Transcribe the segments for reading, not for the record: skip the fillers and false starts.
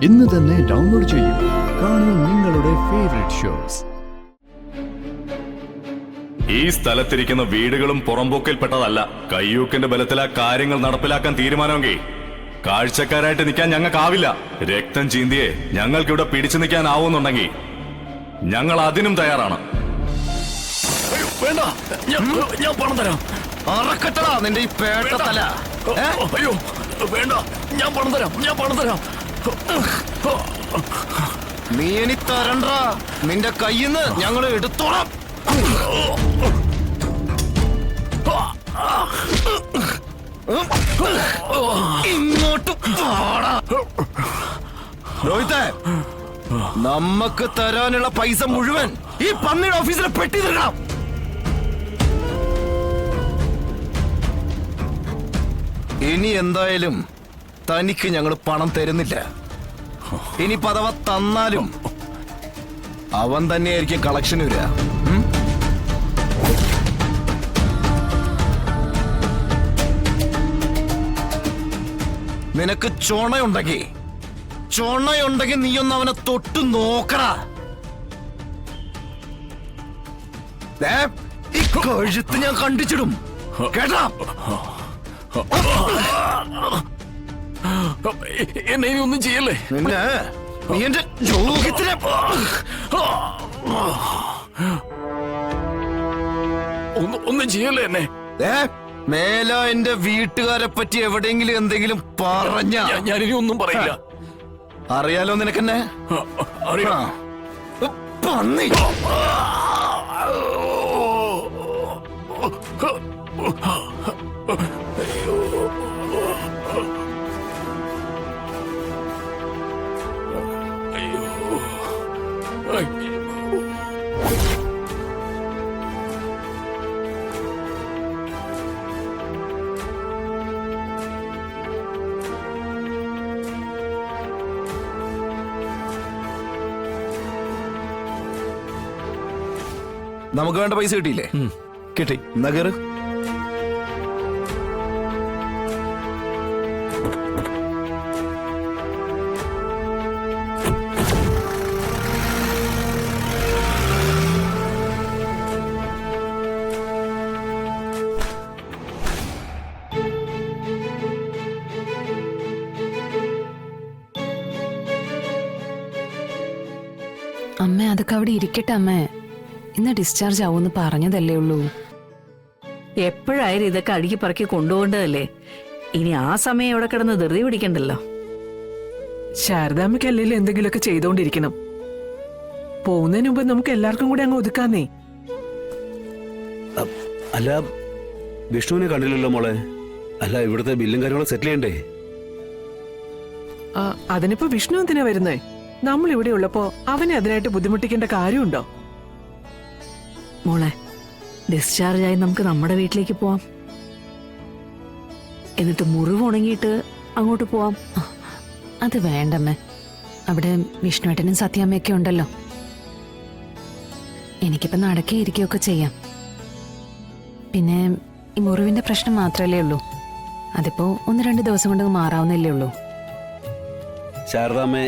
ഇന്ന് തന്നെ ഡൗൺലോഡ് ചെയ്യൂ. കാണൂ നിങ്ങളുടെ ഫേവറേറ്റ് ഷോസ്. ഈ സ്ഥലത്തിരിക്കുന്ന വീടുകളും പുറമ്പോക്കിൽപ്പെട്ടതല്ല. കയ്യൂക്കിന്റെ ബലത്തിലാ കാര്യങ്ങൾ നടപ്പിലാക്കാൻ തീരുമാനമെങ്കിൽ കാഴ്ചക്കാരായിട്ട് നിൽക്കാൻ ഞങ്ങൾക്കാവില്ല. രക്തം ചീന്തിയെ ഞങ്ങൾക്കിവിടെ പിടിച്ചു നിൽക്കാനാവുന്നുണ്ടെങ്കിൽ ഞങ്ങൾ അതിനും തയ്യാറാണ്. വേണ്ട, ഞാൻ പണം തരാം. അറക്കട്ടടാ നിന്റെ ഈ പേട്ടത്തല. അയ്യോ വേണ്ട, ഞാൻ പണം തരാം. നീ ഇനി തരണ്ട. നിന്റെ കയ്യിന്ന് ഞങ്ങൾ എടുത്തോളാം. ഇങ്ങോട്ട് രോഹിത്തെ, നമുക്ക് തരാനുള്ള പൈസ മുഴുവൻ ഈ പന്നിയുടെ ഓഫീസിലെ പെട്ടി തരണം. ഇനി എന്തായാലും തനിക്ക് ഞങ്ങൾ പണം തരുന്നില്ല. ഇനി പദവ തന്നാലും അവൻ തന്നെയായിരിക്കും കളക്ഷൻ വരിക. നിനക്ക് ചൊണയുണ്ടെങ്കിൽ നീയൊന്ന് അവനെ തൊട്ട് നോക്കടാ. ഈ കഴുത്ത് ഞാൻ കണ്ടിച്ചിടും, കേട്ടാ? എന്നെ ഇനി ഒന്നും ചെയ്യല്ലേ. നിന്നെ നീ എന്റെ രോഗത്തിനെ ഒന്നും ചെയ്യല്ലേ എന്നെ. മേല എന്റെ വീട്ടുകാരെ പറ്റി എവിടെയെങ്കിലും എന്തെങ്കിലും പറഞ്ഞ ഞാനിനി ഒന്നും പറയില്ല. അറിയാലോ നിനക്കെന്നെ. അറിയാം. പന്നി. നമുക്ക് വേണ്ട പൈസ കിട്ടിയില്ലേ? കിട്ടി. എന്നാ കേറ്. അമ്മ അതൊക്കെ അവിടെ ഇരിക്കട്ടെ. അമ്മേ ഇന്ന് ഡിസ്ചാർജ് ആവുമെന്ന് പറഞ്ഞതല്ലേ ഉള്ളൂ. എപ്പോഴായാലും ഇതൊക്കെ അടുക്കി പറക്കി കൊണ്ടുപോകേണ്ടതല്ലേ. ഇനി ആ സമയം ഇവിടെ കിടന്ന് ധൃതി പിടിക്കണ്ടല്ലോ. ശാരദാമ്മയ്ക്ക് അല്ലെങ്കിലും എന്തെങ്കിലുമൊക്കെ ചെയ്തോണ്ടിരിക്കണം. പോകുന്നതിന് മുമ്പ് നമുക്ക് എല്ലാവർക്കും കൂടി അങ്ങ് ഒതുക്കാന്നേ. അല്ല, വിഷ്ണുവിനെ കണ്ടില്ലല്ലോ മോളെ. അല്ല, ഇവിടുത്തെ ബില്ലും കാര്യങ്ങളും സെറ്റിൽ ചെയ്യണ്ടേ? അതിനിപ്പോ വിഷ്ണു എന്തിനാ വരുന്നേ? നമ്മൾ ഇവിടെ ഉള്ളപ്പോ അവനെ അതിനായിട്ട് ബുദ്ധിമുട്ടിക്കേണ്ട കാര്യമുണ്ടോ? മോളെ, ഡിസ്ചാർജ് ആയി നമുക്ക് നമ്മുടെ വീട്ടിലേക്ക് പോവാം. എന്നിട്ട് മുറിവ് ഉണങ്ങിയിട്ട് അങ്ങോട്ട് പോവാം. അത് വേണ്ടമ്മേ. അവിടെ വിഷ്ണുവേട്ടനും സത്യാമ്മയൊക്കെ ഉണ്ടല്ലോ. എനിക്കിപ്പോ നടക്കേ ഇരിക്കുകയൊക്കെ ചെയ്യാം. പിന്നെ ഈ മുറിവിന്റെ പ്രശ്നം മാത്രമല്ലേ ഉള്ളൂ. അതിപ്പോ 1-2 ദിവസം കൊണ്ട് മാറാവുന്നല്ലേ ഉള്ളൂ. ശാരദാമ്മേ,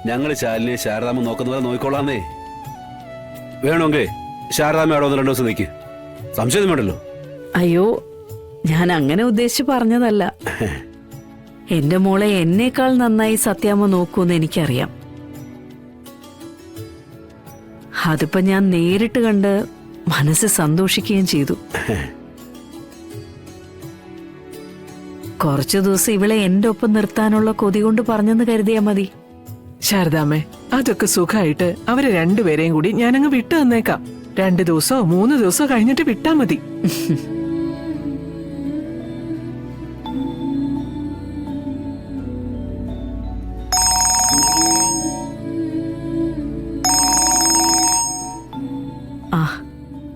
ഞങ്ങള് ശാലിനെ ശാരദാമ്മ നോക്കുന്നവരെ നോക്കിക്കോളാന്നേ. വേണമെങ്കിൽ ശാരദാമ്മ അവിടെ 1-2 ദിവസം നിൽക്ക്. സംശയം വേണ്ടല്ലോ. അയ്യോ, ഞാൻ അങ്ങനെ ഉദ്ദേശിച്ച് പറഞ്ഞതല്ല. എന്റെ മോളെ എന്നേക്കാൾ നന്നായി സത്യാമ്മ നോക്കൂന്ന് എനിക്കറിയാം. അതിപ്പോ ഞാൻ നേരിട്ട് കണ്ട് മനസ്സ് സന്തോഷിക്കുകയും ചെയ്തു. കുറച്ചു ദിവസം ഇവളെ എന്റെ ഒപ്പം നിർത്താനുള്ള കൊതി കൊണ്ട് പറഞ്ഞെന്ന് കരുതിയാ മതി. ശാരദാമ്മേ, അതൊക്കെ സുഖമായിട്ട് അവരെ രണ്ടുപേരെയും കൂടി ഞാനങ്ങ് വിട്ടു തന്നേക്കാം. 2 ദിവസമോ 3 ദിവസമോ കഴിഞ്ഞിട്ട് വിട്ടാ മതി.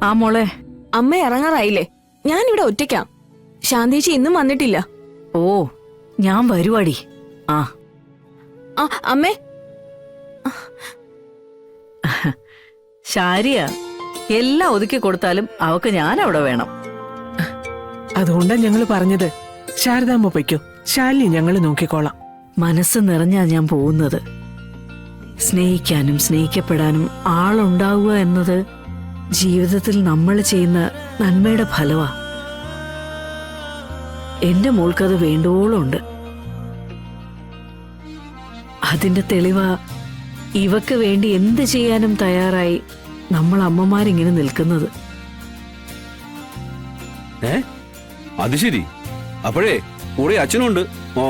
ആ മോളെ, അമ്മ ഇറങ്ങാറായില്ലേ? ഞാനിവിടെ ഒറ്റയ്ക്കാം. ശാന്തേച്ചി ഇന്നും വന്നിട്ടില്ല. ഓ, ഞാൻ വരുവാടി. അമ്മേ, ശാരിയ എല്ലാം ഒതുക്കി കൊടുത്താലും അവക്ക് ഞാൻ അവിടെ വേണം. അതുകൊണ്ടാ ഞങ്ങള് പറഞ്ഞത്. ശാരദാമ്മ പൊയ്ക്കോ, ശാലിനി ഞങ്ങള് നോക്കിക്കോളാം. മനസ്സ് നിറഞ്ഞാ ഞാൻ പോകുന്നത്. സ്നേഹിക്കാനും സ്നേഹിക്കപ്പെടാനും ആളുണ്ടാവുക എന്നത് ജീവിതത്തിൽ നമ്മൾ ചെയ്യുന്ന നന്മയുടെ ഫലമാ. എന്റെ മോൾക്കത് വേണ്ടുവോളം ഉണ്ട്. അതിന്റെ തെളിവാ ഇവക്ക് വേണ്ടി എന്ത് ചെയ്യാനും തയ്യാറായി നമ്മൾ അമ്മമാരിങ്ങനെ നിൽക്കുന്നത്. അത് ശരി. അപ്പോഴേ കൂടെ അച്ഛനുണ്ട്. ഓ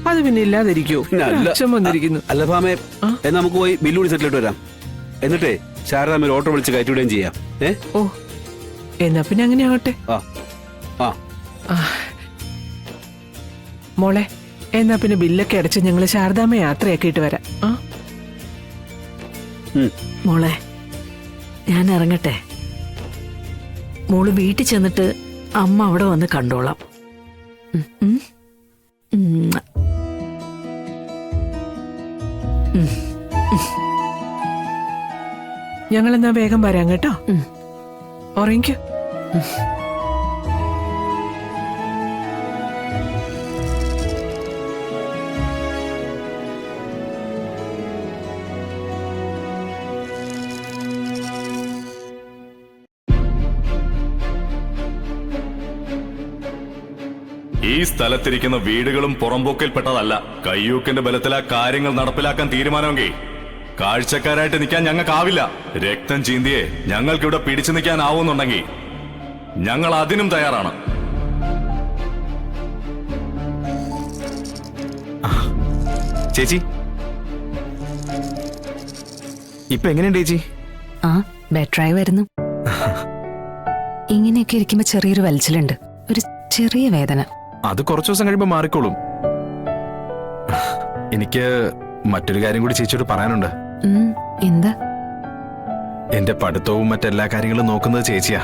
അത് പിന്നെ ഇല്ലാതിരിക്കോ? പിന്നെ അല്ല. അച്ഛൻ വന്നിരിക്കുന്നു. അല്ല ഭാമേ, എന്നാ നമുക്ക് പോയി ബില്ലുകൂടി സെറ്റിലിട്ട് വരാം. എന്നിട്ടേ ശാരദാമ്മ ഓട്ടോ വിളിച്ച് കയറ്റിവിടുകയും ചെയ്യാം. ഓ എന്നാ പിന്നെ അങ്ങനെ ആകട്ടെ. ആ ആ മോളെ, എന്നാ പിന്നെ ബില്ലൊക്കെ അടച്ച് ഞങ്ങള് ശാരദാമ്മ യാത്രയാക്കിയിട്ട് വരാം. മോളെ, ഞാൻ ഇറങ്ങട്ടെ. മോള് വീട്ടിൽ ചെന്നിട്ട് അമ്മ അവിടെ വന്ന് കണ്ടോളാം. ഞങ്ങളെന്നാ വേഗം വരാം കേട്ടോ. ഉറങ്ങിക്കോ. ഈ സ്ഥലത്തിരിക്കുന്ന വീടുകളും പുറമ്പോക്കിൽപ്പെട്ടതല്ല. കയ്യൂക്കിന്റെ ബലത്തിലാ കാര്യങ്ങൾ നടപ്പിലാക്കാൻ തീരുമാനമെങ്കിൽ കാഴ്ചക്കാരായിട്ട് നിൽക്കാൻ ഞങ്ങൾക്കാവില്ല. രക്തം ചീന്തിയെ ഞങ്ങൾക്കിവിടെ പിടിച്ചു നിൽക്കാനാവുന്നുണ്ടെങ്കിൽ ഞങ്ങൾ അതിനും തയ്യാറാണ്. ചേച്ചി, ഇപ്പൊ എങ്ങനെയുണ്ട് ചേച്ചി? ആ ബെറ്ററായി വരുന്നു. ഇങ്ങനെയൊക്കെ ഇരിക്കുമ്പോ ചെറിയൊരു വലിച്ചിലുണ്ട്, ഒരു ചെറിയ വേദന. അത് കുറച്ചു ദിവസം കഴിയുമ്പോ മാറിക്കോളും. എനിക്ക് മറ്റൊരു കാര്യം കൂടി ചേച്ചിയോട് പറയാനുണ്ട്. എന്താ? എന്റെ പഠിത്തവും മറ്റെല്ലാ കാര്യങ്ങളും നോക്കുന്നത് ചേച്ചിയാ.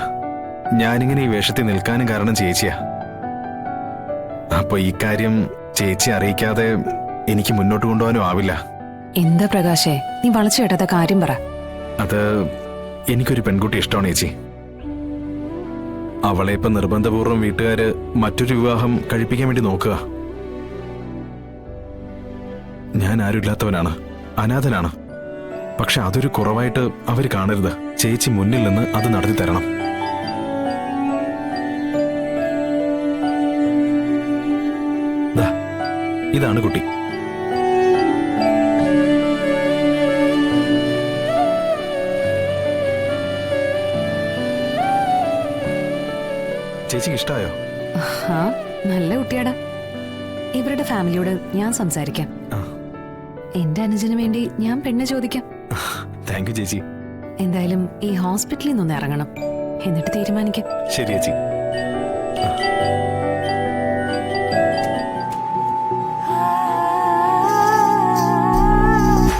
ഞാനിങ്ങനെ ഈ വേഷത്തിൽ നിൽക്കാനും കാരണം ചേച്ചിയാ. അപ്പൊ ഈ കാര്യം ചേച്ചി അറിയിക്കാതെ എനിക്ക് മുന്നോട്ട് കൊണ്ടുപോകാനും ആവില്ല. എന്താ പ്രകാശേ, നീ വളച്ചു കേട്ടാത്ത കാര്യം പറ. അത് എനിക്കൊരു പെൺകുട്ടി ഇഷ്ടമാണ് ചേച്ചി. അവളെ ഇപ്പൊ നിർബന്ധപൂർവ്വം വീട്ടുകാര് മറ്റൊരു വിവാഹം കഴിപ്പിക്കാൻ വേണ്ടി നോക്കുക. ഞാൻ ആരുമില്ലാത്തവനാണ്, അനാഥനാണ്. പക്ഷെ അതൊരു കുറവായിട്ട് അവര് കാണരുത്. ചേച്ചി മുന്നിൽ നിന്ന് അത് നടത്തി തരണം. ദാ, ഇതാണ് കുട്ടി. ചേച്ചിക്ക് ഇഷ്ടായോ? ആ നല്ല കുട്ടിയാടാ. ഇവരുടെ ഫാമിലിയോട് ഞാൻ സംസാരിക്കാം. എന്റെ അനുജന് വേണ്ടി ഞാൻ പെണ്ണ് ചോദിക്കാം. താങ്ക് യു ചേച്ചി. എന്തായാലും ഈ ഹോസ്പിറ്റലിൽ നിന്ന് ഇറങ്ങണം, എന്നിട്ട് തീരുമാനിക്കാം. ശരി ചേച്ചി.